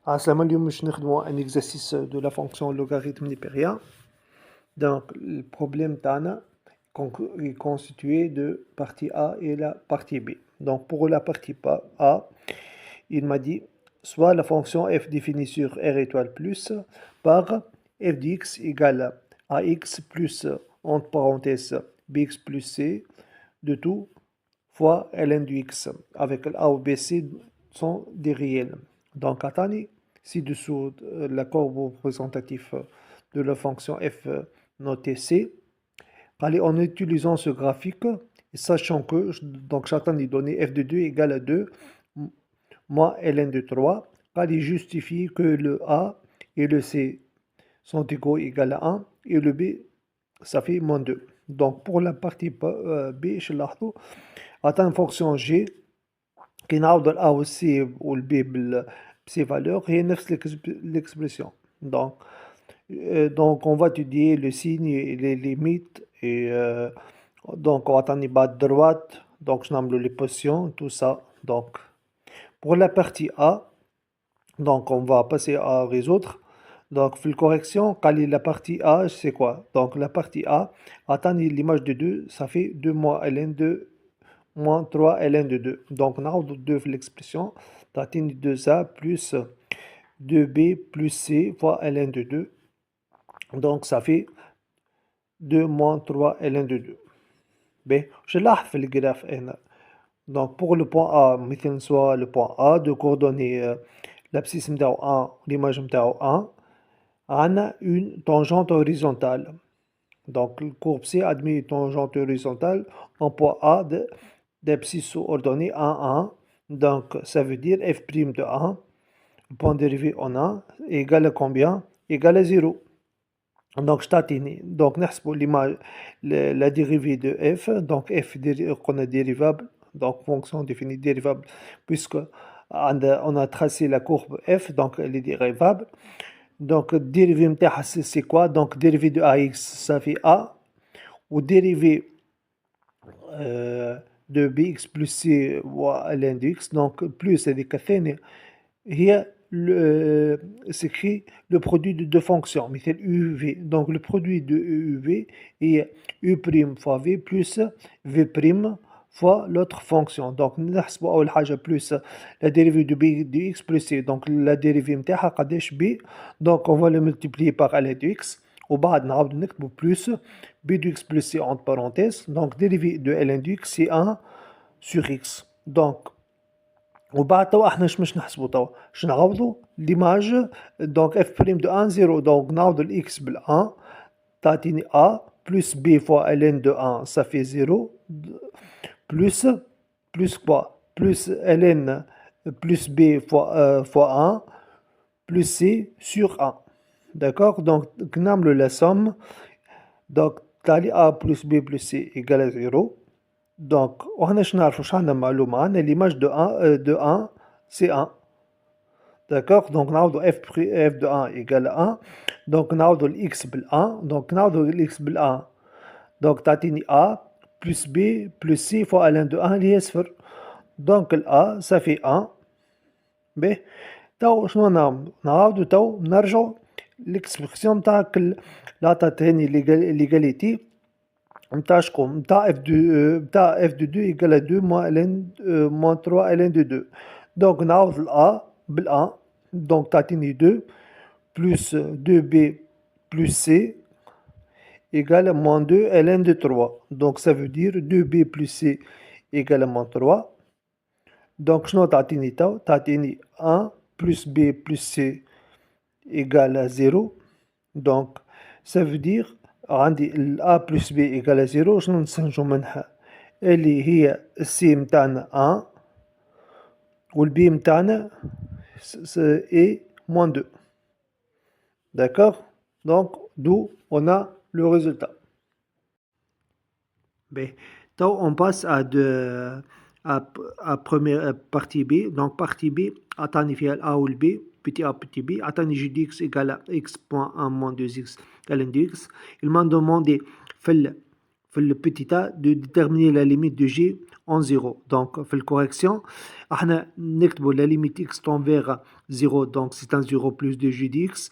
السلام اليوم باش نخدموا ان exercice de la fonction logarithme népérien. Donc le problème تاعنا est constitué de partie A et la partie B. Donc pour la partie A, il m'a dit soit la fonction f définie sur r étoile plus par f de x égale à ax plus entre parenthèses bx plus c de tout fois ln du x avec a ou b, c sont des réels. Donc attendez, ci-dessous la courbe représentative de la fonction f notée c. Allez, en utilisant ce graphique, sachant que donc j'attends les données f de 2 égale à 2 moins ln de 3, allez justifier que le a et le c sont égaux égale à 1 et le b ça fait moins 2. Donc pour la partie b, je لاحظوا attend une fonction g qui نعوض ال a و c و ال b بسي valeurs هي نفس l'expression. Donc on va étudier le signe et les limites et donc on va attendre bas de droite, donc je nomme les positions, tout ça. Donc pour la partie A, donc on va passer à résoudre. Donc la correction, la partie A c'est quoi? Donc la partie A, attendre l'image de 2, ça fait 2 moins ln2 moins 3 ln de 2. Donc on a 2 l'expression, t'atteins 2a plus 2b plus c fois ln de 2. Donc ça fait 2 moins 3 ln de 2. B, je لاحظ le graphe هنا. Donc pour le point A, مثلا soit le point A de coordonnées l'abscisse متاعو 1 l'image متاعو 1 عندنا une tangente horizontale. Donc le courbe C admet une tangente horizontale en point A d'abscisse sous ordonnée 1, 1. Donc ça veut dire f' de 1, point dérivé en 1, égale à combien? Égale à 0. Donc je t'attends. Donc l'image, la dérivée de f, donc f qu'on a dérivable, donc fonction définie dérivable, puisque on a tracé la courbe f, donc elle est dérivable. Donc dérivée c'est quoi? Donc dérivée de ax, ça fait a, ou dérivée de bx plus c ln de x, donc plus هذيك الثانية هي s'écrit le produit de deux fonctions مثل uv. Donc le produit de uv est u' fois v plus v' fois l'autre fonction. Donc نحسبوا أول حاجة plus la dérivée de b de x plus c. Donc la dérivée متاعها قداش b. Donc on va le multiplier par ln de x. وبعد نعاود نكتبوا plus b de x plus c entre parenthèses. Donc dérivée de ln de x c'est 1 sur x. Donc وبعد توا احنا مش نحسبوا توا باش نعوضوا ليماج. دونك اف بريم دو 1 0. دونك نعوضوا الاكس بال 1 تعطيني ا بلس بي فوا الان دو 1 ça fait 0 plus quoi plus ln plus b fois 1 plus c sur 1. D'accord? Donc نعملوا la somme. Donc تالي a plus b plus c égale à 0. Donc, on a l'image de 1, c'est 1. D'accord? Donc, on a f de 1 égale à 1. Donc, on a x bel 1. Donc, on a x bel 1. Donc, t'atteins a plus b plus c fois ln de 1 lié à. Donc, a, ça fait 1. B. تو شنو نعملو؟ نعاودو تو نرجعو l'expression تاعك لا تعطيني l'égalité نتاع شكون؟ نتاع f de 2 égale à 2 moins ln moins 3 ln de 2. Donc نعوض ال a بال 1. Donc تعطيني 2 plus 2b plus c égale à moins 2 ln de 3. Donc ça veut dire 2b plus c égale à moins 3. Donc شنو تعطيني تو؟ تعطيني 1 plus b plus c égale à 0. Donc ça veut dire عندي ال a plus b égale à 0. شنو نستنتجو منها؟ اللي هي c متاعنا 1 و b متاعنا est moins 2. D'accord? Donc d'où on a le résultat. B. Donc on passe à première partie B. Donc partie B, attendez فيها ال a ou le b, petit a petit b, attendez j de x égale à x.1 moins 2x ln de x. Il m'a demandé في le petit a de déterminer la limite de g en 0. Donc, في correction, احنا نكتبوا la limite x tend vers 0, donc c'est un 0 plus 2 g de x,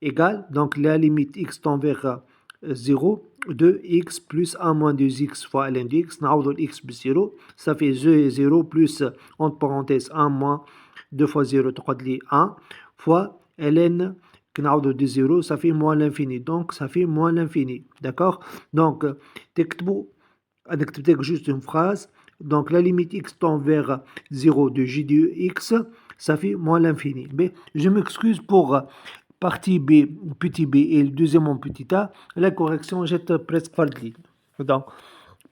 égale, donc la limite x tend vers 0, 2x plus 1 moins 2x fois ln de x, نعوضوا x ب 0, ça fait 0 plus, entre parenthèses, 1 moins 2 fois 0 تقعد لي 1 fois ln de 0, ça fait moins l'infini, donc ça fait moins l'infini, d'accord. Donc تكتبوا أنا كتبت لك juste une phrase, donc la limite x tend vers 0 de g de x, ça fait moins l'infini. Mais je m'excuse pour partie B, petit b et le deuxième en petit a, la correction jette presque faldli. Donc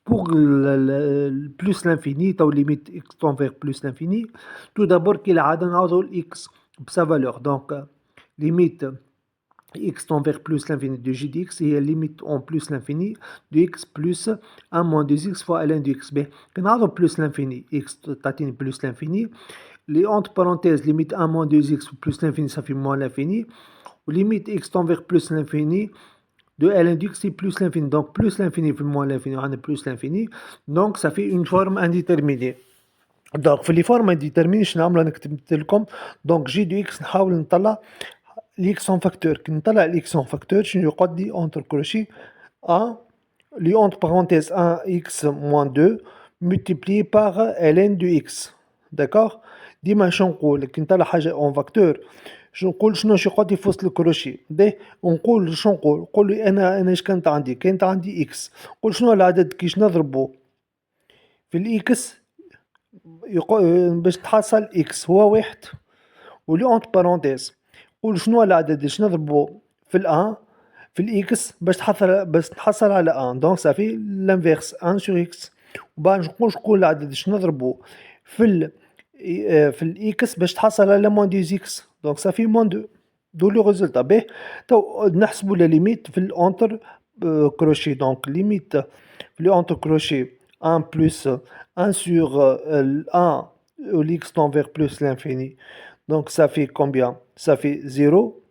pour le plus l'infini, la limite x tend vers plus l'infini, tout d'abord qu'il a نعوضوا x sa valeur, donc limite x tend vers plus l'infini de g de x et limite en plus l'infini de x plus 1 moins 2x fois ln de x. Quand on a plus l'infini, x tatine plus l'infini, les entre parenthèses limite 1 moins 2x plus l'infini, ça fait moins l'infini, limite x tend vers plus l'infini de ln de x c'est plus l'infini, donc plus l'infini plus moins l'infini, on a plus l'infini, donc ça fait une forme indéterminée. Donc في les formes indéterminées شنو نعملوا؟ انا كتبت لكم donc g de x نحاول نطلع l'ex en facteur. كي نطلع l'ex en facteur شنو يقعد لي entre crochet 1 li entre parenthèses 1x moins 2 multiplié par ln de x, d'accord. ديما شنو نقول كي نطلع حاجة en facteur شنو نقول شنو يقعد لي في وسط الكروشي ونقول شنو نقول لي انا اش كانت عندي x، نقول شنو العدد كيش نضربه في الاكس باش تحصل اكس هو واحد، ولي اونت بارونتيز قول شنو العدد باش نضربو في الان في الاكس باش تحصل على ان، دونك صافي لانفيرس ان سور اكس. وبعد نقول العدد باش نضربو في الاكس باش تحصل على موان دو اكس، دونك صافي موان دو. دو لو ريزولتا باهي. تو نحسبو لا ليميت في الاونتر كروشي، دونك ليميت في الاونتر كروشي 1 plus 1 sur 1 où x tend vers plus l'infini. Donc ça fait combien? Ça fait 0.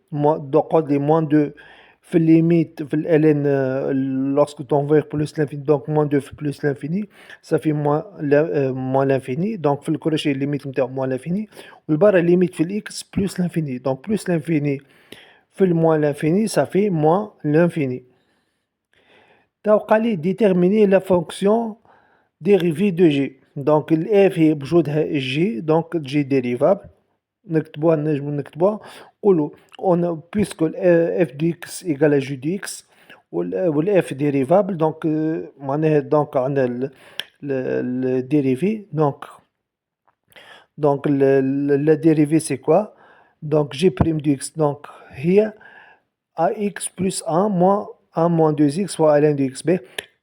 Donc on dit moins 2 fait limite fait ln lorsque tend vers plus l'infini, donc moins 2 plus l'infini, ça fait moins l'infini. Donc fait le crochet limite moins l'infini. Ou le barre limite fait x plus l'infini. Donc plus l'infini fait le moins l'infini, ça fait moins l'infini. Donc allez déterminer la fonction dérivée de g. Donc f هي بوجودها g, donc g dérivable نكتبوها نجمو نكتبوها نقولو on puisque f de x égale à g de x وال f dérivable donc معناها donc عندنا le dérivé, donc la dérivée c'est quoi? Donc g' de x donc هي ax plus 1 moins 1 moins 2x fois ln de x.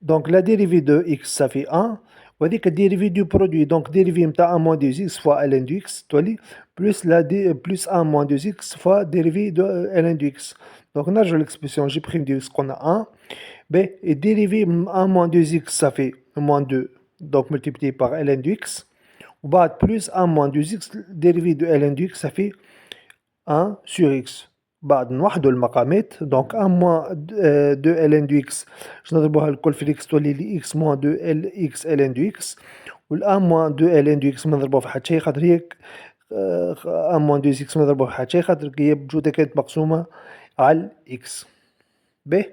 Donc la dérivée de x ça fait 1 وهذيك الديريفي دو برودوي، دونك ديريفي نتاع 1 موان 2 اكس فوا ال ان دو اكس تولي بلوس بلوس 1 موان 2 اكس فوا ديريفي دو ال ان دو اكس. دونك نرجعو ليكسبرسيون جي بريم دو اكس قلنا 1 بي ديريفي 1 موان 2 اكس صافي موان 2 دونك ملتيبلي باغ ال ان دو اكس وبعد بلوس 1 موان 2 اكس ديريفي دو ال ان دو اكس صافي 1 سور اكس. بعد نوحدو المقامات دونك 1 موان 2 ال ان دو اكس باش نضربوها الكل في الاكس تولي لي اكس موان 2 ال اكس ال ان دو اكس، والان موان 2 ال ان دو اكس ما نضربوها في حتى شي خاطر هي 1 موان 2 اكس ما نضربوها في حتى شي خاطر هي بجوده كانت مقسومه على الاكس. باهي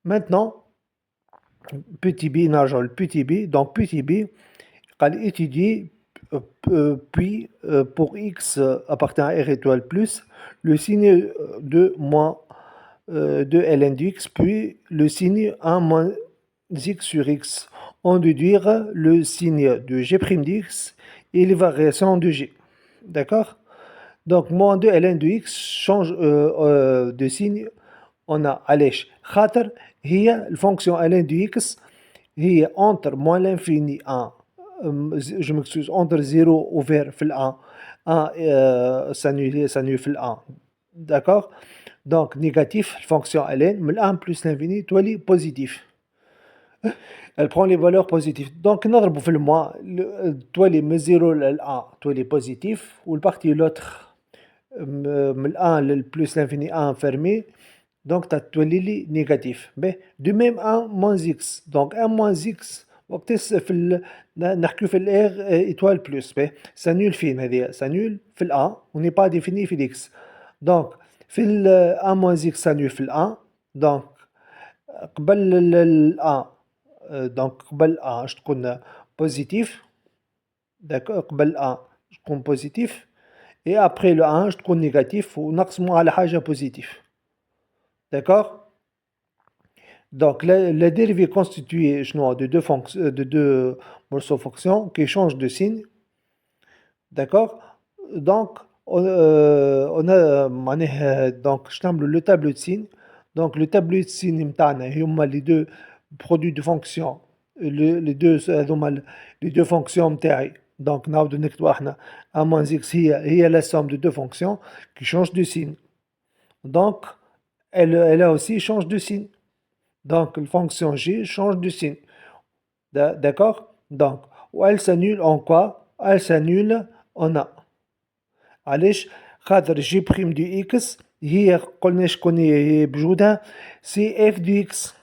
مانتنون بوتي بي نرجعو لبوتي بي. دونك بوتي بي قال étudier puis pour x appartient à r étoile plus le signe de moins de ln de x puis le signe 1 moins x sur x, en déduire le signe de g' de x et les variations de g. D'accord. Donc moins de ln de x change de signe. On a علاش خاطر هي الفونكسيون ln de x هي entre moins l'infini 1 je m'excuse entre 0 ou vers في ال 1 s'annule في ال 1. D'accord. Donc négatif fonction ln من 1 plus l'infini تولي positif. Elle prend les valeurs positives. Donc نضربو في الموا تولي من 0 لل 1 تولي positif والبارتي l'autre من 1 لل plus l'infini 1 fermé Donc, tu as négatif. Mais de même 1 moins x. Donc, 1 moins x, وقتاش نحكيو في الR étoile plus. Ça nul فين هذه؟ Ça nul في ال A. On n'est pas défini في الX. Donc, في ال 1 moins x ça nul في ال A. Donc, قبل ال A. Donc, قبل A تكون positif. D'accord, قبل A تكون positif. Et après le 1 تكون négatif ونقسمو على حاجة positif. D'accord? Donc, la dérivée constituée de deux morceaux fonctions qui changent de signe. D'accord? Donc, on a donc, le tableau de signes. Donc, le tableau de signes, les deux produits de fonctions. Les deux fonctions متاعي. Donc, نعاودو نكتبو احنا a moins x هي la somme de deux fonctions qui changent de signe. Donc, elle a aussi change de signe. Donc, la fonction g change de signe. D'accord? Donc, elle s'annule en quoi? Elle s'annule en a. علاش؟ خاطر جي بريم دو اكس هي قلنا شكون هي بجودها سي اف دو اكس.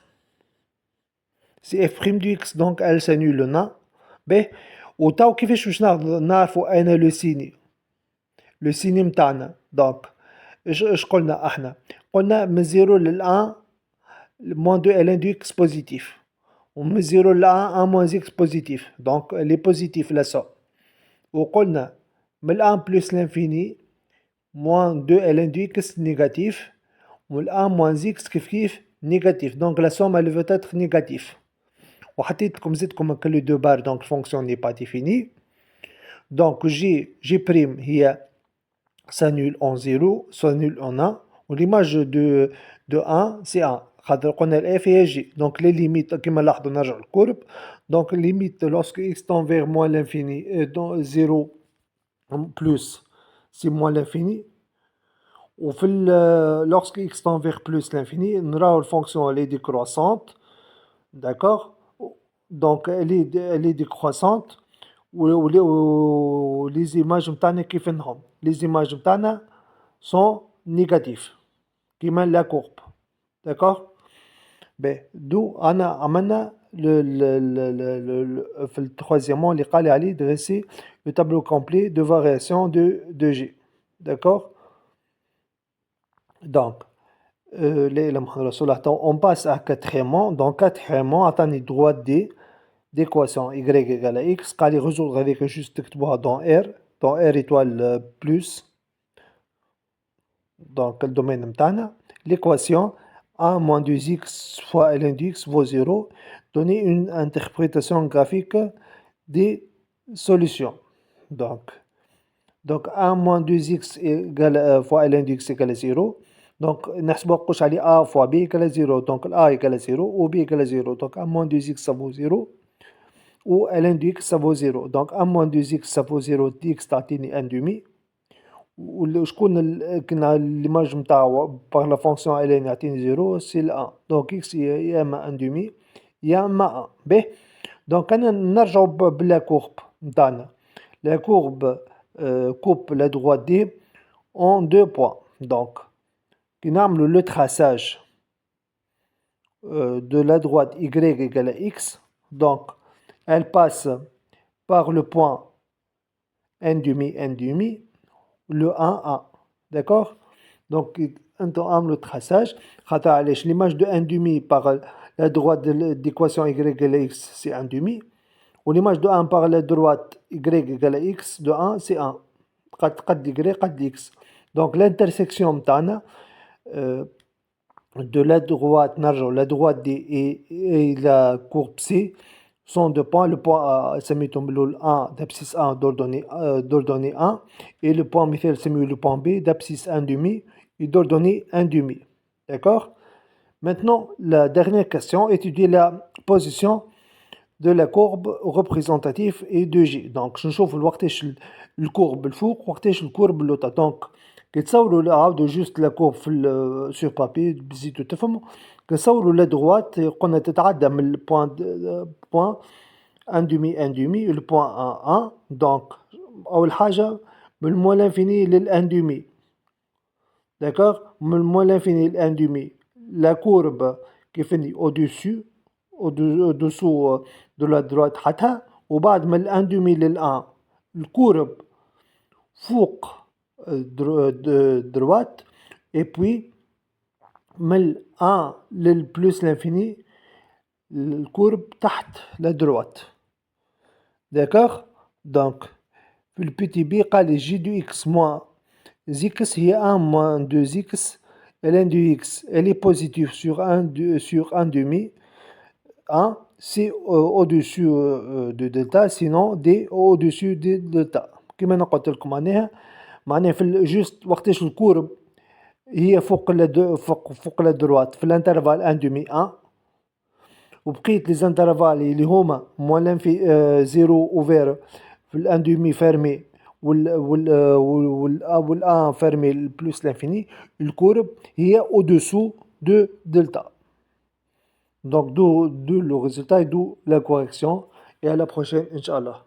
سي اف بريم دو اكس دونك elle s'annule نا. باهي وتو كيفاش باش نعرفوا انا لو سيني؟ لو سيني متاعنا دونك اش قلنا احنا؟ قلنا من 0 لل 1 moins 2 ln du x positif. On met 0 là 1 moins x positif. Donc, elle est positive là ça. On a mais 1 plus l'infini moins 2 ln du x négatif. Ou 1 moins x kif négatif. Donc, la somme elle veut être négative. On a dit comme c'est comme que les deux barres, donc la fonction n'est pas définie. Donc, g' s'annule en 0, s'annule en 1. Ou l'image de 1, c'est 1. On a f et g. Donc les limites, comme on a la courbe. Donc les limites lorsque x tend vers moins l'infini, 0 plus, c'est moins l'infini. Ou lorsque x tend vers plus l'infini, on aura une fonction elle est décroissante. D'accord? Donc elle est décroissante. Ou les images les images sont négatives. Qui mène la courbe. D'accord? D'où on a amené le troisièmement, les cas à dresser le tableau complet de variation de G. D'accord? Donc, on passe à quatrièmement. Donc, quatrièmement, attendez droit D d'équation y égale à x. Quand les résoudre avec juste dans R étoile plus. Donc, le domaine متاعنا. L'équation a moins 2x fois ln de x vaut 0. Donner une interprétation graphique des solutions. Donc a moins 2x égale, fois ln de x égale 0. Donc, نحسبوا قوش على a fois b égale 0. Donc, a égale 0 ou b égale 0. Donc, a moins 2x ça vaut 0. Ou ln de x ça vaut 0. Donc, a moins 2x ça vaut 0. dx تعطيني 1 demi. وشكون كنا ليماج نتاعو باغ لا فونكسيون ال يعطيني 0 سي ال 1 دونك اكس يا اما 1 دومي يا اما 1 باهي دونك انا نرجعو بلا كورب نتاعنا لا كورب كوب لا droite دي en deux points donc كي نعملو لو تراساج de la droite y égale à x donc elle passe par le point n demi le 1, d'accord? Donc, on le traçage. L'image de 1 demi par la droite de l'équation y égale à x, c'est 1 demi. Ou l'image de 1 par la droite y égale à x de 1, c'est 1. قد y قد x. Donc, l'intersection de la droite D et la courbe C sont deux points. Le point A, c'est 1 d'abscisse 1 d'ordonnée 1 et le point مثال c'est le point B d'abscisse 1 demi et d'ordonnée 1 demi. D'accord? Maintenant, la dernière question, étudier la position de la courbe représentative et de G. Donc, je نشوف وقتاش الكورب الفوق وقتاش الكورب اللوطا. Donc, كتصوروا عاودوا جوست لا كورب في سور بابي بزيتو تفهموا كتصوروا لا دروات قلنا تتعدى من البوان بوان ان دومي البوان 1 دونك اول حاجه من الموان لانفيني للان دومي داكوغ من الموان لانفيني للان دومي la courbe qui finit au-dessous de la droite حتى وبعد من الاندومي لل1 الكورب فوق droite et puis من ال1 للبلوس l'infini الكورب تحت la droite. D'accord. Donc في البيتي بي قال جي دو x moins x هي 1 moins 2x et ln de x elle est positive sur 1 demi 1 c'est au-dessus de delta sinon d au-dessus de delta كما انا قلت لكم معناها في جوست وقتاش الكورب هي فوق لا دروات في الانترفال 1 دمي 1 وبقيت لي زانترفال اللي هما موان في 0 اوفير في الان دمي فيرمي والان فيرمي بلوس لانفيني الكورب هي او دسو دو دلتا. Donc d'où le résultat et d'où la correction et à la prochaine Inch'Allah.